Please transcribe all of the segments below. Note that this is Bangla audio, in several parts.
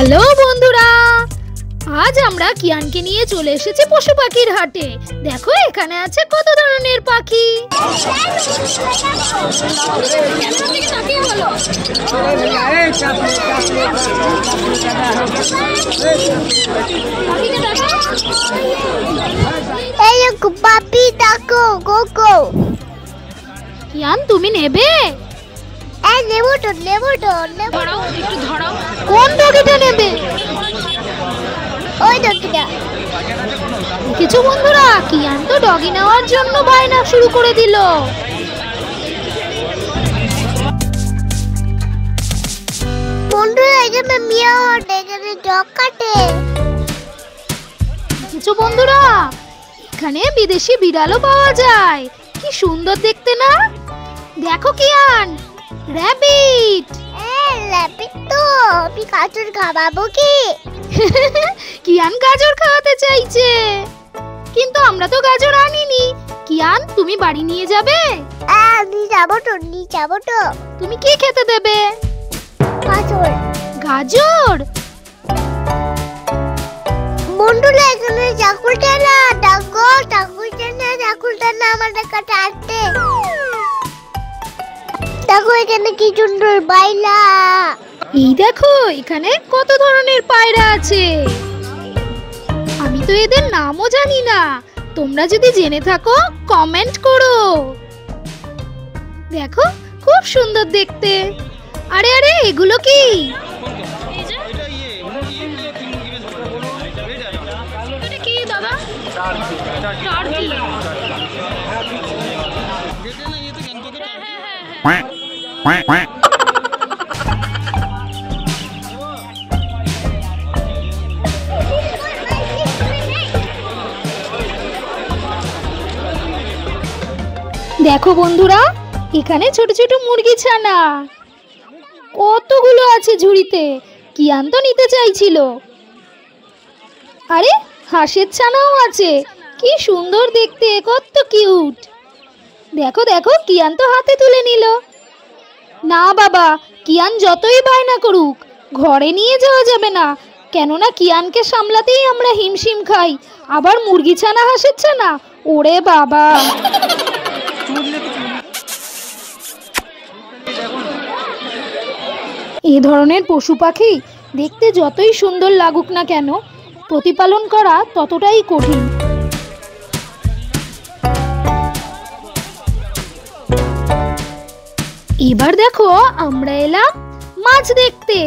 হ্যালো বন্ধুরা, আজ আমরা কিয়ানকে নিয়ে চলে এসেছি পশু পাখির হাটে। দেখো এখানে আছে কত ধরনের পাখি। কিয়ান তুমি নেবে? কোন ডগিটা নেবে? কিছু বন্ধুরা, কিয়ান তো ডগি নেওয়ার জন্য বায়না শুরু করে দিল। কিছু বন্ধুরা, এখানে বিদেশি বিড়ালও পাওয়া যায়। কি সুন্দর দেখতে না? দেখো কিয়ান, র‍্যাবিট। র‍্যাবিট তো আমি গাজর খাওয়াবো কি? কিয়ান গাজর খাওয়াতে চাইছে, কিন্তু আমরা তো গাজর আনিনি। কিয়ান তুমি বাড়ি নিয়ে যাবে? নিয়ে যাবো তো। তুমি কি খেতে দেবে? গাজর। গাজর? বন্ধুরা এখানে চাকুলটা না, চাকুলটা না আমার কাছে আসতে। দেখো এখানে কি সুন্দর বাইলা। এই দেখো এখানে কত ধরনের পায়রা আছে। আমি তো এদের নামও জানি না। তোমরা যদি জেনে থাকো কমেন্ট করো। দেখো খুব সুন্দর দেখতে। আরে আরে এগুলো কি? এটা কি দাদা? টার্কি। দেখো বন্ধুরা, এখানে ছোট ছোট মুরগি ছানা কতগুলো আছে ঝুড়িতে। কিয়ান তো নিতে চাইছিল। আরে হাঁসের ছানাও আছে, কি সুন্দর দেখতে, কত কিউট। দেখো দেখো কিয়ান তো হাতে তুলে নিল। না বাবা, কিয়ান যতই বায়না করুক ঘরে নিয়ে যাওয়া যাবে না, কেননা কিয়ানকে সামলাতেই আমরা হিমশিম খাই। আবার মুরগি ছানা হাঁসের ছানা, ওরে বাবা। এই ধরনের পশু পাখি দেখতে যতই সুন্দর লাগুক না কেন, প্রতিপালন করা ততটাই কঠিন। এবার দেখো আমরা এলাম মাছ দেখতে।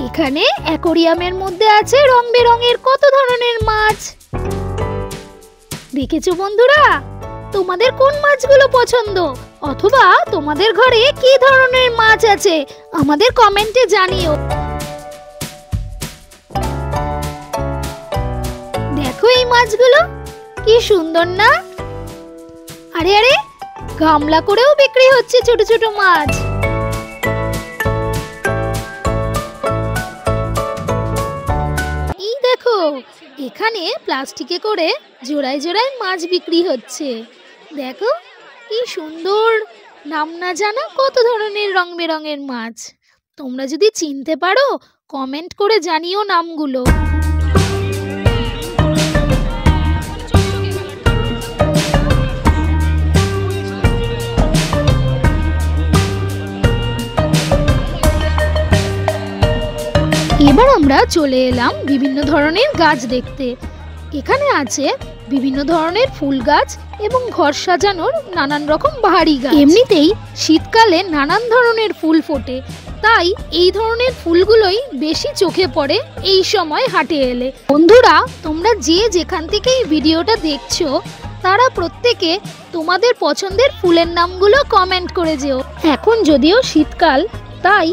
এখানে অ্যাকোরিয়ামের মধ্যে আছে রং বেরঙের কত ধরনের মাছ। দেখেছো বন্ধুরা, তোমাদের কোন মাছগুলো পছন্দ, অথবা তোমাদের ঘরে কি ধরনের মাছ আছে আমাদের কমেন্টে জানিও। দেখো এই মাছগুলো কি সুন্দর না? আরে আরে গামলা করেও বিক্রি হচ্ছে ছোট ছোট মাছ। এই দেখো এখানে প্লাস্টিকে করে জোড়ায় জোড়ায় মাছ বিক্রি হচ্ছে। দেখো কি সুন্দর, নাম না জানা কত ধরনের রং বেরঙের মাছ। তোমরা যদি চিনতে পারো কমেন্ট করে জানিও নামগুলো। এবার আমরা চলে এলাম বিভিন্ন ধরনের গাছ দেখতে। এখানে আছে বিভিন্ন ধরনের ফুল গাছ এবং ঘর সাজানোর নানান রকম বাহারি গাছ। এমনিতেই শীতকালে নানান ধরনের ফুল ফোটে, তাই এই ধরনের ফুলগুলোই বেশি চোখে পড়ে এই সময় হাটে এলে। বন্ধুরা, তোমরা যে যেখান থেকে এই ভিডিওটা দেখছো তারা প্রত্যেকে তোমাদের পছন্দের ফুলের নামগুলো কমেন্ট করে যেও। এখন যদিও শীতকাল, তাই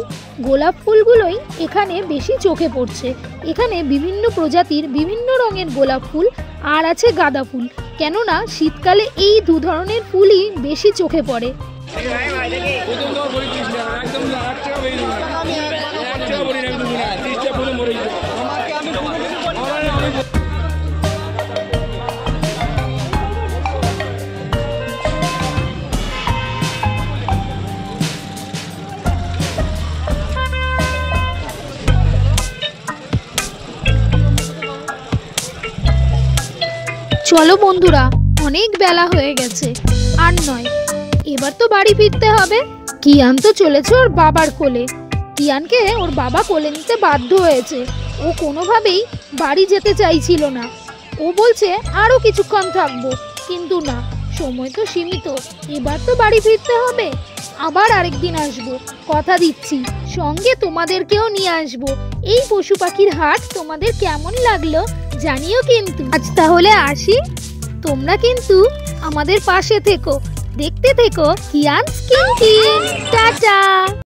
গোলাপ ফুলগুলোই এখানে বেশি চোখে পড়ছে। এখানে বিভিন্ন প্রজাতির বিভিন্ন রঙের গোলাপ ফুল আর আছে গাঁদা ফুল, কেননা শীতকালে এই দু ধরনের ফুলই বেশি চোখে পড়ে। চলো বন্ধুরা, অনেক বেলা হয়ে গেছে, আর নয়, এবার তো বাড়ি ফিরতে হবে। কিয়ান তো চলেছে ওর বাবার কোলে। কিয়ানকে ওর বাবা কোলে নিতে বাধ্য হয়েছে। ও কোনোভাবেই বাড়ি যেতে চাইছিল না। ও বলছে আরো কিছুক্ষণ থাকবো, কিন্তু না, সময় তো সীমিত, এবার তো বাড়ি ফিরতে হবে। আবার আরেকদিন আসবো, কথা দিচ্ছি, সঙ্গে তোমাদেরকেও নিয়ে আসবো। এই পশু পাখির হাট তোমাদের কেমন লাগলো জানিও কিন্তু। আজ তাহলে আসি, তোমরা কিন্তু আমাদের পাশে থেকো, দেখতে থেকো কিয়ানস কিনকিন। টাটা।